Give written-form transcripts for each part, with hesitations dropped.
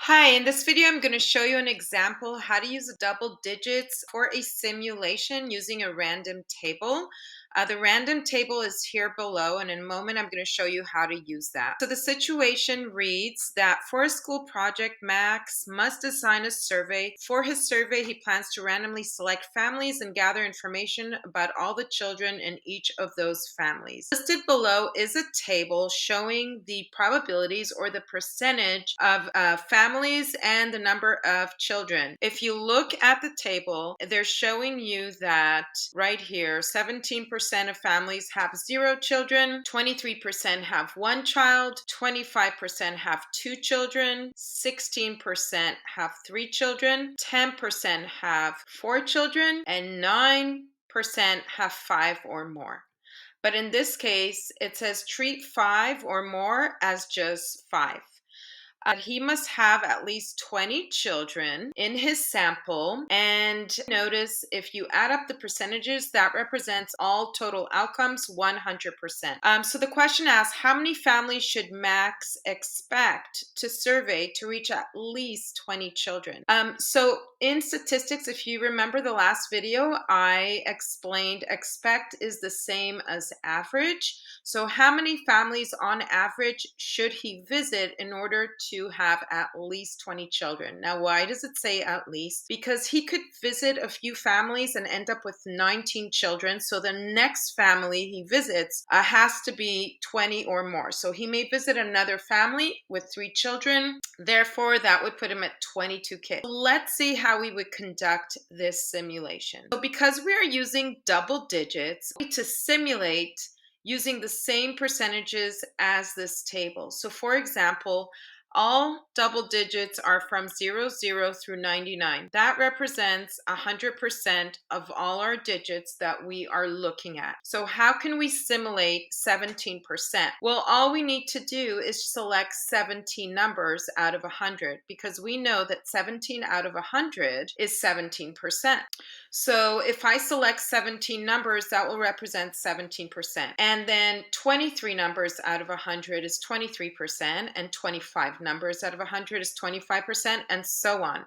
Hi, in this video, I'm going to show you an example how to use double digits for a simulation using a random table. The random table is here below, and in a moment, I'm going to show you how to use that. So the situation reads that for a school project, Max must design a survey. For his survey, he plans to randomly select families and gather information about all the children in each of those families. Listed below is a table showing the probabilities or the percentage of families and the number of children. If you look at the table, they're showing you that right here, 17% of families have 0 children, 23% have 1 child, 25% have 2 children, 16% have 3 children, 10% have 4 children, and 9% have 5 or more. But in this case, it says treat 5 or more as just 5. He must have at least 20 children in his sample. And notice if you add up the percentages, that represents all total outcomes 100%. So the question asks, how many families should Max expect to survey to reach at least 20 children? So in statistics, if you remember the last video, I explained expect is the same as average. So how many families on average should he visit in order to have at least 20 children? Now, why does it say at least? Because he could visit a few families and end up with 19 children. So the next family he visits has to be 20 or more. So he may visit another family with 3 children. Therefore, that would put him at 22 kids. Let's see how we would conduct this simulation. So because we are using double digits, we need to simulate using the same percentages as this table. So for example, all double digits are from 00 through 99. That represents 100% of all our digits that we are looking at. So how can we simulate 17%? Well, all we need to do is select 17 numbers out of 100 because we know that 17 out of 100 is 17%. So if I select 17 numbers, that will represent 17%. And then 23 numbers out of 100 is 23%, and 25 numbers out of 100 is 25%, and so on.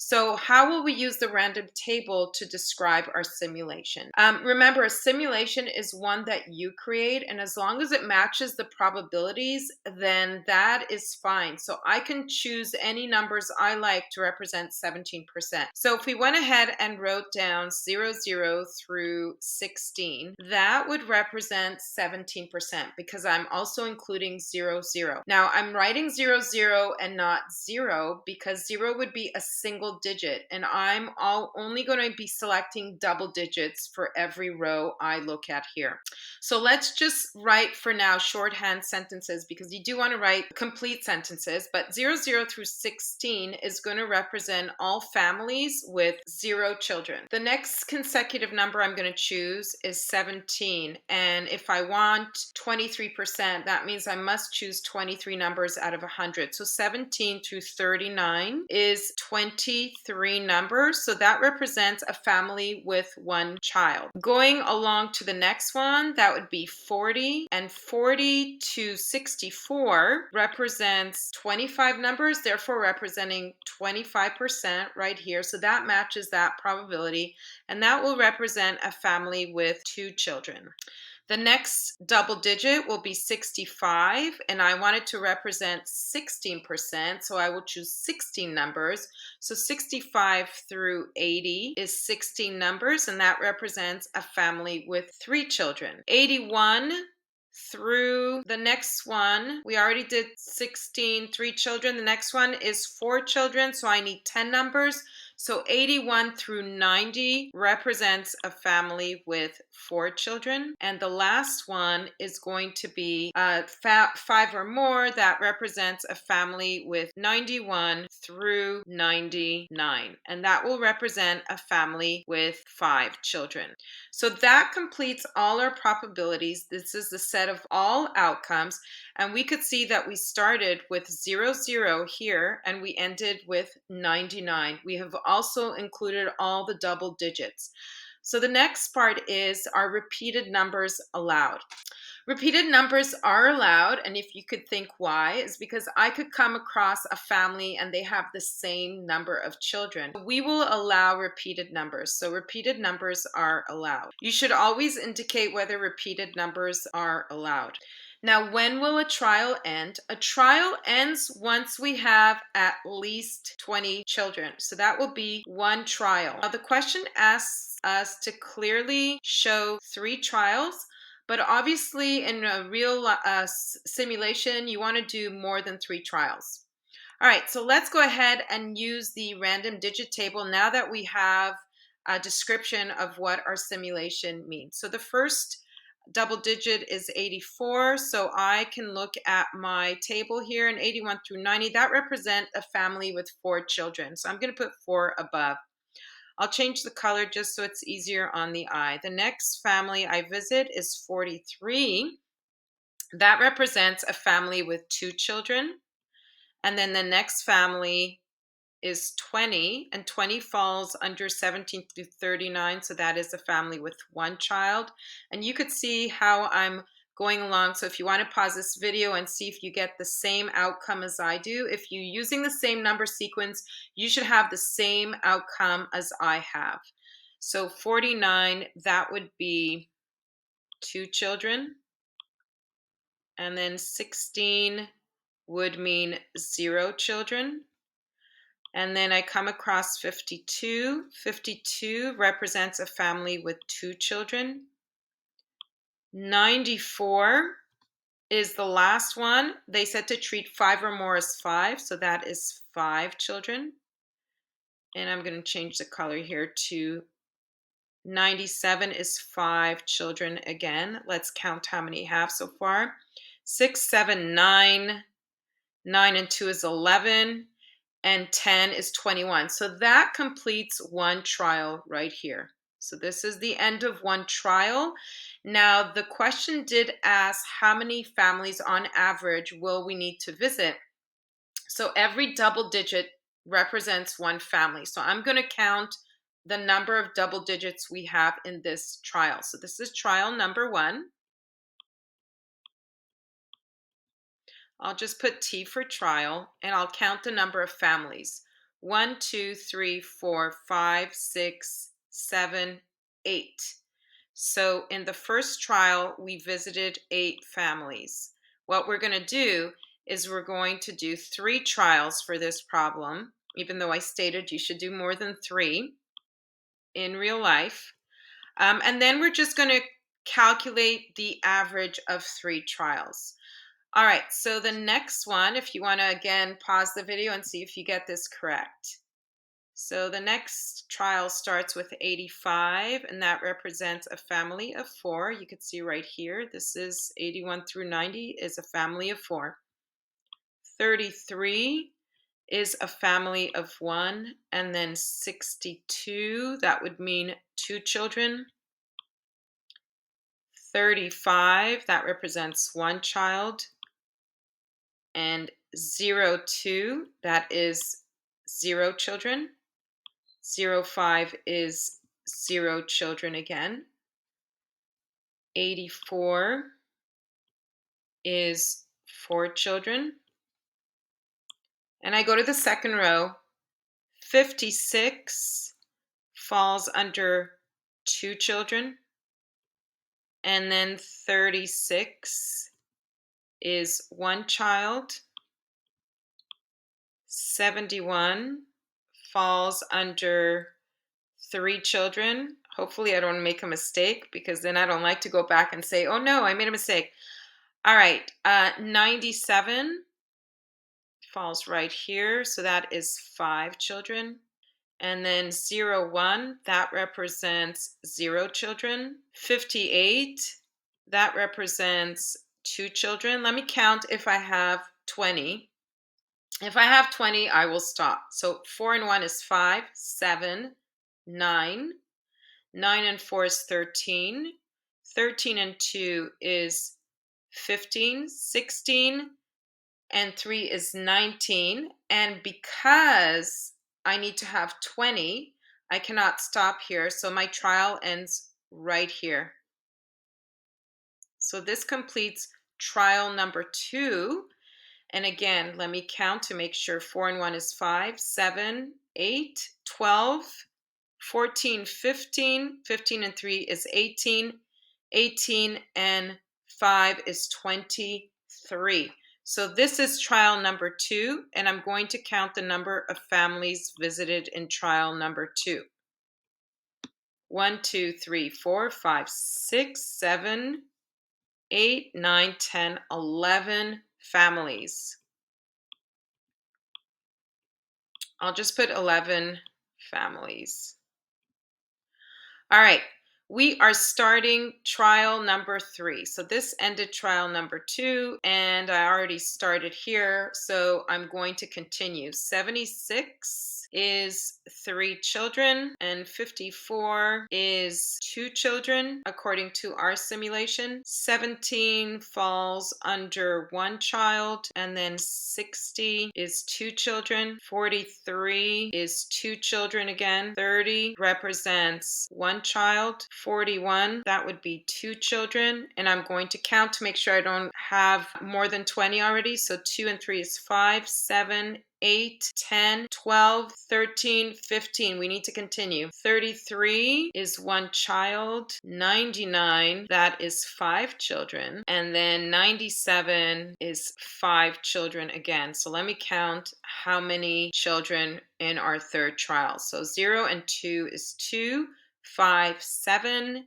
So how will we use the random table to describe our simulation? Remember, a simulation is one that you create, and as long as it matches the probabilities, then that is fine. So I can choose any numbers I like to represent 17%. So if we went ahead and wrote down 00 through 16, that would represent 17% because I'm also including 00. Now I'm writing 00 and not 0 because 0 would be a single digit, and I'm only going to be selecting double digits for every row I look at here. So let's just write for now shorthand sentences because you do want to write complete sentences, but 00 through 16 is going to represent all families with 0 children. The next consecutive number I'm going to choose is 17, and if I want 23%, that means I must choose 23 numbers out of 100. So 17 through 39 is 23 numbers, so that represents a family with 1 child. Going along to the next one, that would be 40, and 40 to 64 represents 25 numbers, therefore representing 25% right here. So that matches that probability, and that will represent a family with 2 children. The next double digit will be 65, and I want it to represent 16%, so I will choose 16 numbers. So 65 through 80 is 16 numbers, and that represents a family with 3 children. 81 through the next one, we already did 16, 3 children. The next one is 4 children, so I need 10 numbers. So 81 through 90 represents a family with 4 children. And the last one is going to be 5 or more. That represents a family with 91 through 99. And that will represent a family with 5 children. So that completes all our probabilities. This is the set of all outcomes. And we could see that we started with 00 here and we ended with 99. We have also included all the double digits. So the next part is our repeated numbers allowed. Repeated numbers are allowed, and if you could think why, is because I could come across a family and they have the same number of children. We will allow repeated numbers, so repeated numbers are allowed. You should always indicate whether repeated numbers are allowed. Now, when will a trial end? A trial ends once we have at least 20 children. So that will be one trial. Now, the question asks us to clearly show 3 trials, but obviously in a real simulation, you want to do more than 3 trials. All right, so let's go ahead and use the random digit table now that we have a description of what our simulation means. So the first double digit is 84. So I can look at my table here in 81 through 90. That represent a family with 4 children. So I'm going to put 4 above. I'll change the color just so it's easier on the eye. The next family I visit is 43. That represents a family with 2 children. And then the next family is 20, and 20 falls under 17 through 39, so that is a family with 1 child. And you could see how I'm going along. So if you want to pause this video and see if you get the same outcome as I do, if you're using the same number sequence, you should have the same outcome as I have. So 49, that would be 2 children. And then 16 would mean 0 children. And then I come across 52. 52 represents a family with 2 children. 94 is the last one. They said to treat 5 or more as 5, so that is 5 children. And I'm going to change the color here to 97 is 5 children again. Let's count how many you have so far. 6, 7, 9. 9 and 2 is 11. And 10 is 21. So that completes one trial right here. So this is the end of one trial. Now, the question did ask how many families on average will we need to visit? So every double digit represents one family. So I'm going to count the number of double digits we have in this trial. So this is trial number 1. I'll just put T for trial, and I'll count the number of families. 1, 2, 3, 4, 5, 6, 7, 8. So in the first trial, we visited 8 families. What we're going to do is we're going to do 3 trials for this problem, even though I stated you should do more than 3 in real life. And then we're just going to calculate the average of 3 trials. All right, so the next one, if you want to again pause the video and see if you get this correct. So the next trial starts with 85, and that represents a family of 4. You can see right here, this is 81 through 90 is a family of 4. 33 is a family of 1, and then 62, that would mean 2 children. 35, that represents 1 child. And 02, that is 0 children. 05 is 0 children again. 84 is 4 children. And I go to the second row. 56 falls under 2 children. And then 36 is 1 child. 71 falls under 3 children. Hopefully I don't make a mistake, because then I don't like to go back and say, oh no, I made a mistake. All right, 97 falls right here. So that is 5 children. And then 01, that represents 0 children. 58, that represents 2 children. Let me count if I have 20. If I have 20, I will stop. So 4 and 1 is 5, 7, 9. 9 and 4 is 13. 13 and 2 is 15. 16 and 3 is 19. And because I need to have 20, I cannot stop here. So my trial ends right here. So this completes trial number 2. And again, let me count to make sure. 4 and 1 is 5, 7, 8, 12, 14, 15. 15 and 3 is 18. 18 and 5 is 23. So this is trial number 2, and I'm going to count the number of families visited in trial number 2. 1, 2, 3, 4, 5, 6, 7, 8, 9, 10, 11 families. I'll just put 11 families. All right, we are starting trial number 3. So this ended trial number 2, and I already started here, so I'm going to continue. 76 is 3 children, and 54 is 2 children, according to our simulation. 17 falls under 1 child, and then 60 is 2 children. 43 is 2 children again. 30 represents 1 child. 41, that would be 2 children. And I'm going to count to make sure I don't have more than 20 already. So 2 and 3 is 5, 7, 8, 10, 12, 13, 15. We need to continue. 33 is 1 child. 99, that is 5 children. And then 97 is 5 children again. So let me count how many children in our third trial. So 0 and 2 is 2, 5, 7,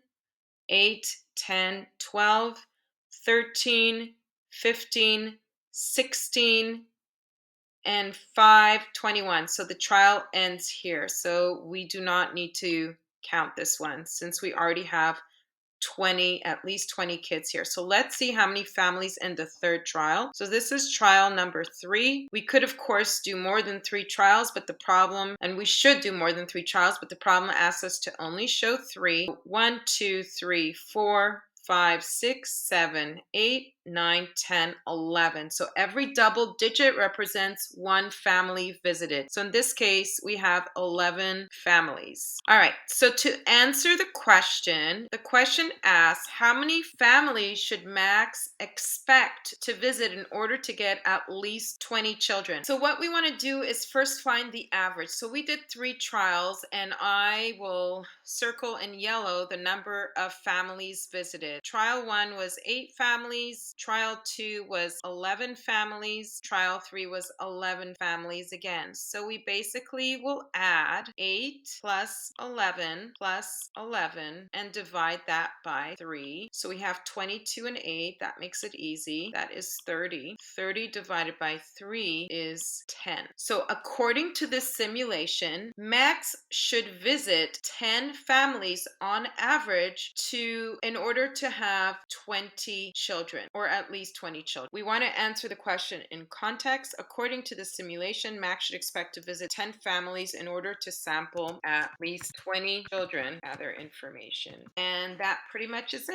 8, 10, 12, 13, 15, 16, and 5, 21. So the trial ends here. So we do not need to count this one since we already have 20, at least 20 kids here. So let's see how many families in the third trial. So this is trial number 3. We could, of course, do more than 3 trials, but the problem, and we should do more than 3 trials, but the problem asks us to only show 3. 1, 2, 3, 4, 5, 6, 7, 8, 9, 10, 11. So every double digit represents 1 family visited. So in this case, we have 11 families. All right, so to answer the question asks, how many families should Max expect to visit in order to get at least 20 children? So what we want to do is first find the average. So we did 3 trials, and I will circle in yellow the number of families visited. Trial 1 was 8 families. Trial 2 was 11 families. Trial 3 was 11 families again. So we basically will add 8 plus 11 plus 11 and divide that by 3. So we have 22 and 8. That makes it easy. That is 30. 30 divided by 3 is 10. So according to this simulation, Max should visit 10 families on average in order to have 20 children, or at least 20 children. We want to answer the question in context. According to the simulation, Max should expect to visit 10 families in order to sample at least 20 children, gather information. And that pretty much is it.